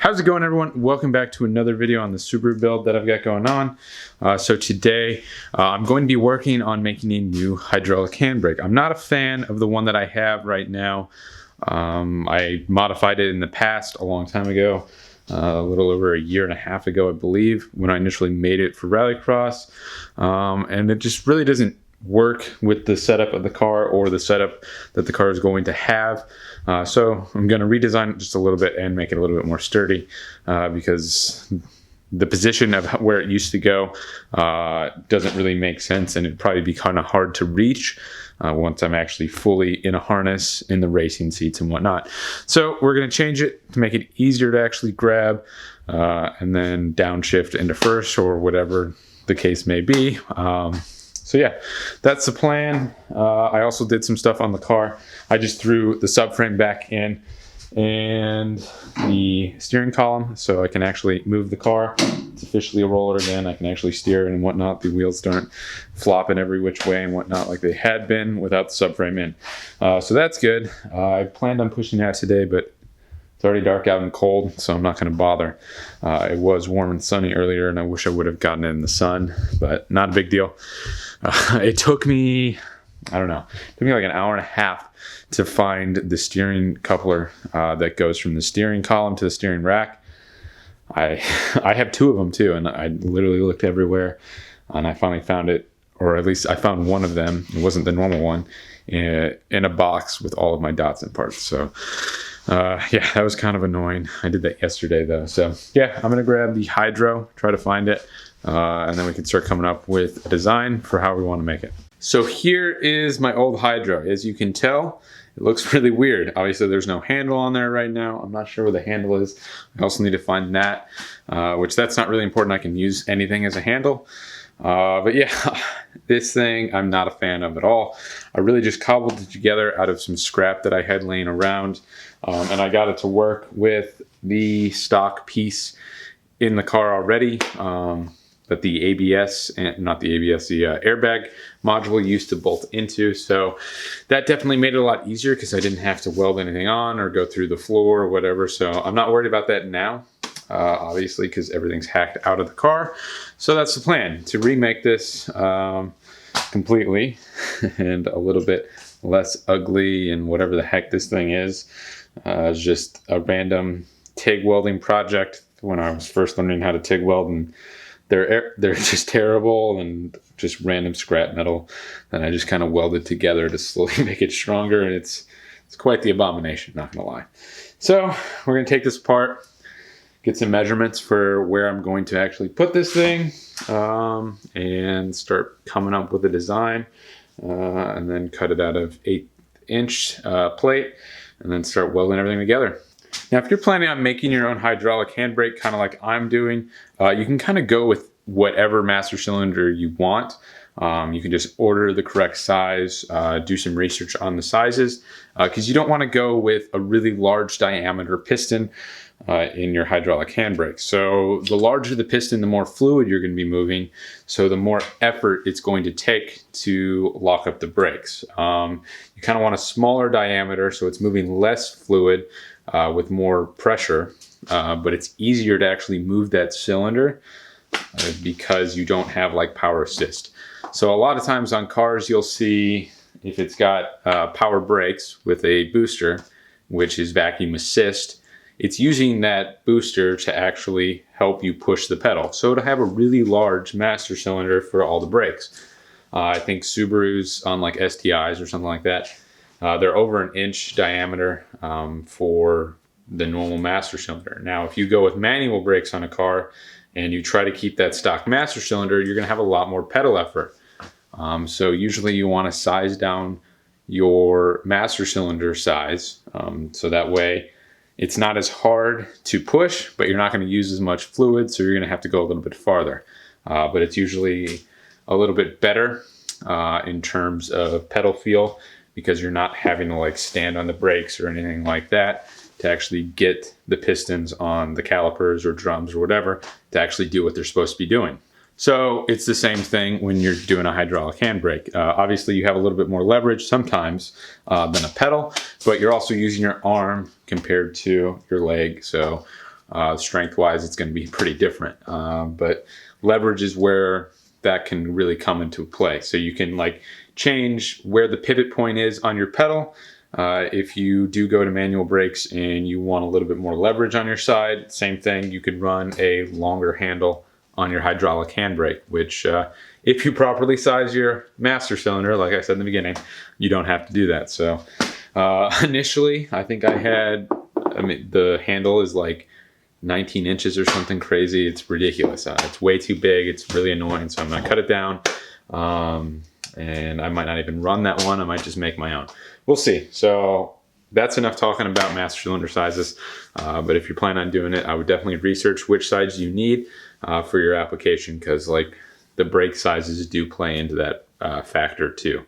How's it going, everyone? Welcome back to another video on the Subaru build that I've got going on. So today I'm going to be working on making a new hydraulic handbrake. I'm not a fan of the one that I have right now. I modified it in the past a long time ago, a little over a year and a half ago, I believe, when I initially made it for rallycross. And it just really doesn't work with the setup of the car or the setup that the car is going to have. So I'm going to redesign it just a little bit and make it a little bit more sturdy because the position of where it used to go doesn't really make sense, and it'd probably be kind of hard to reach once I'm actually fully in a harness in the racing seats and whatnot. So we're going to change it to make it easier to actually grab and then downshift into first or whatever the case may be. So yeah, that's the plan. I also did some stuff on the car. I just threw the subframe back in and the steering column so I can actually move the car. It's officially a roller again. I can actually steer it and whatnot. The wheels aren't flopping every which way and whatnot like they had been without the subframe in. So that's good. I planned on pushing that today, but it's already dark out and cold, so I'm not going to bother. It was warm and sunny earlier, and I wish I would have gotten it in the sun, but not a big deal. It took me, I don't know, it took me like an hour and a half to find the steering coupler that goes from the steering column to the steering rack. I have two of them too, and I literally looked everywhere, and I finally found it, or at least I found one of them. It wasn't the normal one, in a box with all of my Datsun parts. So yeah, that was kind of annoying. I did that yesterday though. So yeah, I'm gonna grab the Hydro, try to find it, and then we can start coming up with a design for how we want to make it. So here is my old Hydro. As you can tell, it looks really weird. Obviously there's no handle on there right now. I'm not sure where the handle is. I also need to find that, which that's not really important. I can use anything as a handle. But yeah, this thing I'm not a fan of at all. I really just cobbled it together out of some scrap that I had laying around, and I got it to work with the stock piece in the car already, that the ABS, and not the ABS, the airbag module used to bolt into. So that definitely made it a lot easier because I didn't have to weld anything on or go through the floor or whatever. So I'm not worried about that now. Obviously, because everything's hacked out of the car. So that's the plan, to remake this completely and a little bit less ugly and whatever the heck this thing is. It's just a random TIG welding project when I was first learning how to TIG weld, and they're just terrible and just random scrap metal that I just kind of welded together to slowly make it stronger, and it's quite the abomination, not gonna lie. So we're gonna take this apart, get some measurements for where I'm going to actually put this thing, and start coming up with a design, and then cut it out of 8-inch plate, and then start welding everything together. Now, if you're planning on making your own hydraulic handbrake, kind of like I'm doing, you can kind of go with whatever master cylinder you want. You can just order the correct size, do some research on the sizes, because you don't want to go with a really large diameter piston in your hydraulic handbrake. So the larger the piston, the more fluid you're going to be moving, so the more effort it's going to take to lock up the brakes. You kind of want a smaller diameter so it's moving less fluid with more pressure, but it's easier to actually move that cylinder because you don't have like power assist. So a lot of times on cars you'll see, if it's got power brakes with a booster, which is vacuum assist, it's using that booster to actually help you push the pedal. So to have a really large master cylinder for all the brakes. I think Subarus on like STIs or something like that, they're over an inch diameter for the normal master cylinder. Now, if you go with manual brakes on a car and you try to keep that stock master cylinder, you're gonna have a lot more pedal effort. So usually you wanna size down your master cylinder size, so that way it's not as hard to push, but you're not going to use as much fluid, so you're going to have to go a little bit farther. But it's usually a little bit better in terms of pedal feel, because you're not having to like stand on the brakes or anything like that to actually get the pistons on the calipers or drums or whatever to actually do what they're supposed to be doing. So it's the same thing when you're doing a hydraulic handbrake. Obviously you have a little bit more leverage sometimes than a pedal, but you're also using your arm compared to your leg. So strength-wise, it's going to be pretty different. But leverage is where that can really come into play. So you can like change where the pivot point is on your pedal. If you do go to manual brakes and you want a little bit more leverage on your side, same thing, you could run a longer handle on your hydraulic handbrake, which if you properly size your master cylinder, like I said in the beginning, you don't have to do that. So initially, I think the handle is like 19 inches or something crazy. It's ridiculous. It's way too big. It's really annoying. So I'm going to cut it down. And I might not even run that one. I might just make my own. We'll see. So that's enough talking about master cylinder sizes. But if you're planning on doing it, I would definitely research which size you need for your application, because like the brake sizes do play into that factor too.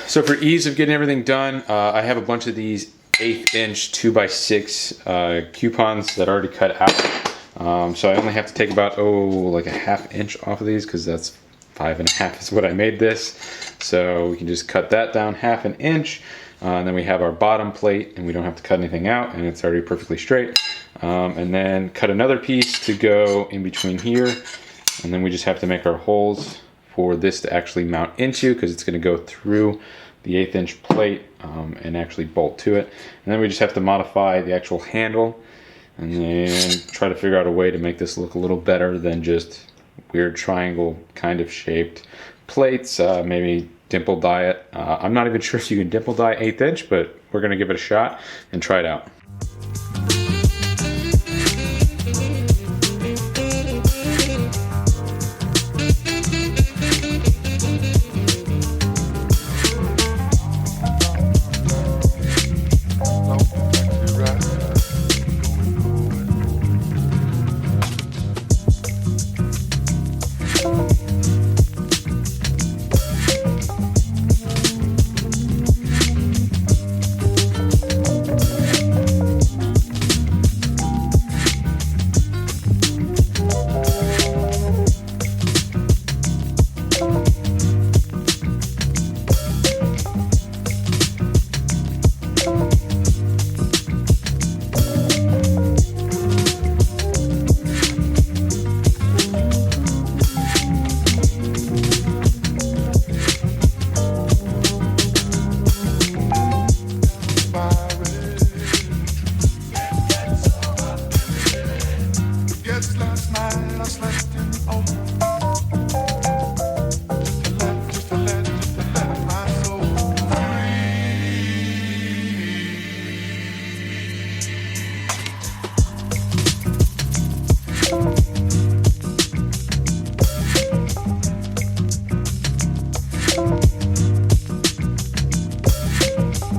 So for ease of getting everything done, I have a bunch of these 1/8 inch 2x6 coupons that are already cut out. So I only have to take about, like a 1/2 inch off of these, because that's 5.5 is what I made this. So we can just cut that down 1/2 inch. And then we have our bottom plate, and we don't have to cut anything out, and it's already perfectly straight. And then cut another piece to go in between here. And then we just have to make our holes for this to actually mount into, because it's going to go through the 1/8 inch plate and actually bolt to it. And then we just have to modify the actual handle, and then try to figure out a way to make this look a little better than just weird triangle kind of shaped plates. Maybe dimple dye it. I'm not even sure if you can dimple dye 1/8 inch, but we're going to give it a shot and try it out.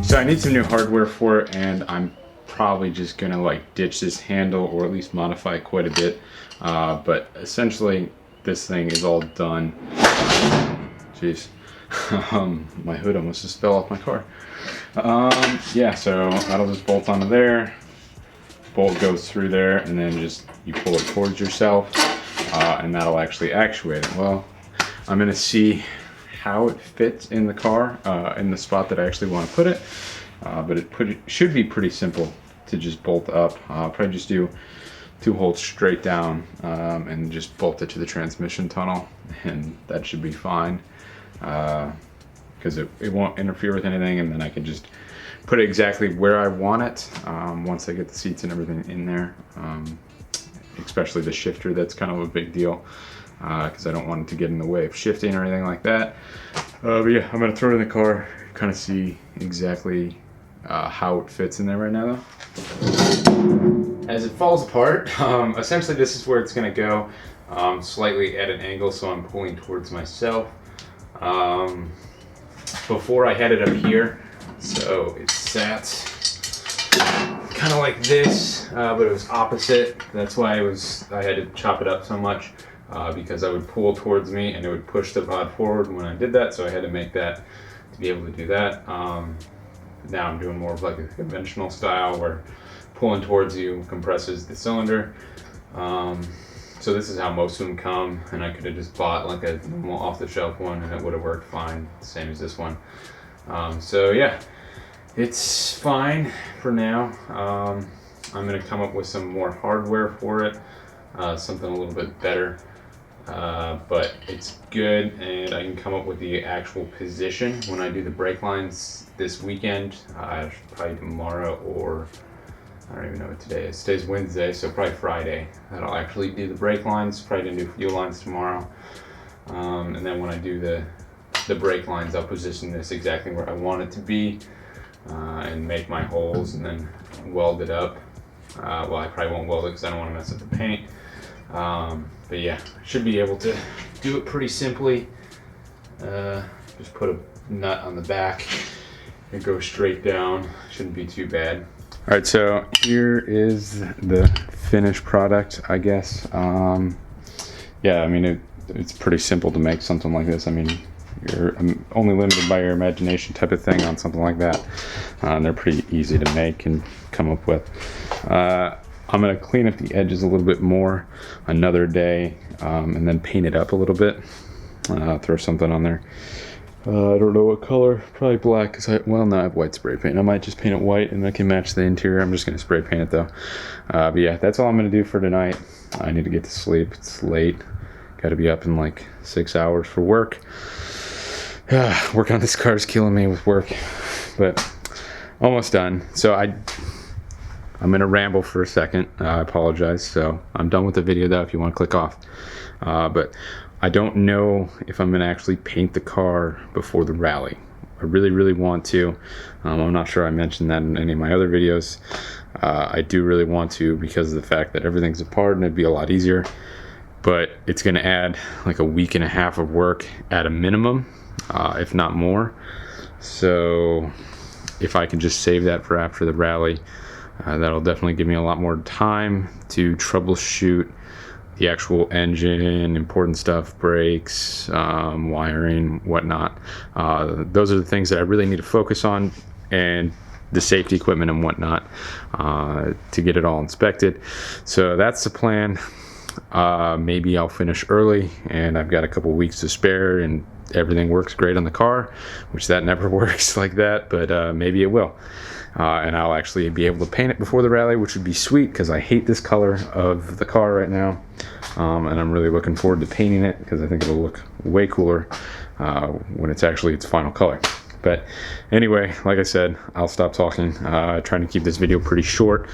So I need some new hardware for it, and I'm probably just gonna like ditch this handle, or at least modify it quite a bit. But essentially this thing is all done. Jeez. My hood almost just fell off my car. Yeah, so that'll just bolt onto there. Bolt goes through there, and then just you pull it towards yourself, and that'll actually actuate it. Well, I'm gonna see how it fits in the car, in the spot that I actually want to put it. But it should be pretty simple to just bolt up. I'll probably just do 2 holes straight down, and just bolt it to the transmission tunnel, and that should be fine, because it won't interfere with anything, and then I can just put it exactly where I want it once I get the seats and everything in there, especially the shifter. That's kind of a big deal, because I don't want it to get in the way of shifting or anything like that. But yeah, I'm gonna throw it in the car, kind of see exactly how it fits in there right now though. As it falls apart, essentially this is where it's going to go, slightly at an angle, so I'm pulling towards myself. Before I had it up here, so it sat kind of like this, but it was opposite. That's why I had to chop it up so much, because I would pull towards me and it would push the rod forward when I did that, so I had to make that to be able to do that. Now I'm doing more of like a conventional style where pulling towards you compresses the cylinder. So this is how most of them come, and I could have just bought like a normal off-the-shelf one and it would have worked fine, same as this one. So yeah, it's fine for now. I'm gonna come up with some more hardware for it, something a little bit better, but it's good, and I can come up with the actual position when I do the brake lines this weekend, probably tomorrow, or I don't even know what today is. Today's Wednesday, so probably Friday that I'll actually do the brake lines. Probably gonna do fuel lines tomorrow. And then when I do the brake lines, I'll position this exactly where I want it to be, and make my holes and then weld it up. Well, I probably won't weld it because I don't want to mess up the paint. But yeah, I should be able to do it pretty simply. Just put a nut on the back and go straight down. Shouldn't be too bad. All right, so here is the finished product, I guess. Yeah, I mean, it's pretty simple to make something like this. I mean, you're only limited by your imagination type of thing on something like that. And they're pretty easy to make and come up with. I'm gonna clean up the edges a little bit more another day, and then paint it up a little bit. Throw something on there. I don't know what color, probably black, because I have white spray paint. I might just paint it white and I can match the interior. I'm just going to spray paint it though. But yeah, that's all I'm going to do for tonight. I need to get to sleep. It's late. Got to be up in like 6 hours for work. Work on this car is killing me with work, but almost done. So I'm going to ramble for a second. I apologize. So I'm done with the video though if you want to click off. But I don't know if I'm going to actually paint the car before the rally. I really, really want to. I'm not sure I mentioned that in any of my other videos. I do really want to because of the fact that everything's apart and it'd be a lot easier. But it's going to add like a week and a half of work at a minimum, if not more. So if I can just save that for after the rally, that'll definitely give me a lot more time to troubleshoot the actual engine, important stuff, brakes, wiring, whatnot. Those are the things that I really need to focus on, and the safety equipment and whatnot, to get it all inspected. So that's the plan. Maybe I'll finish early and I've got a couple weeks to spare and everything works great on the car, which that never works like that, but maybe it will. And I'll actually be able to paint it before the rally, which would be sweet because I hate this color of the car right now. And I'm really looking forward to painting it because I think it'll look way cooler when it's actually its final color. But anyway, like I said, I'll stop talking. Trying to keep this video pretty short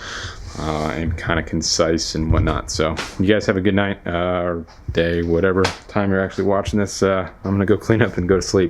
and kind of concise and whatnot. So you guys have a good night or day, whatever time you're actually watching this. I'm gonna go clean up and go to sleep.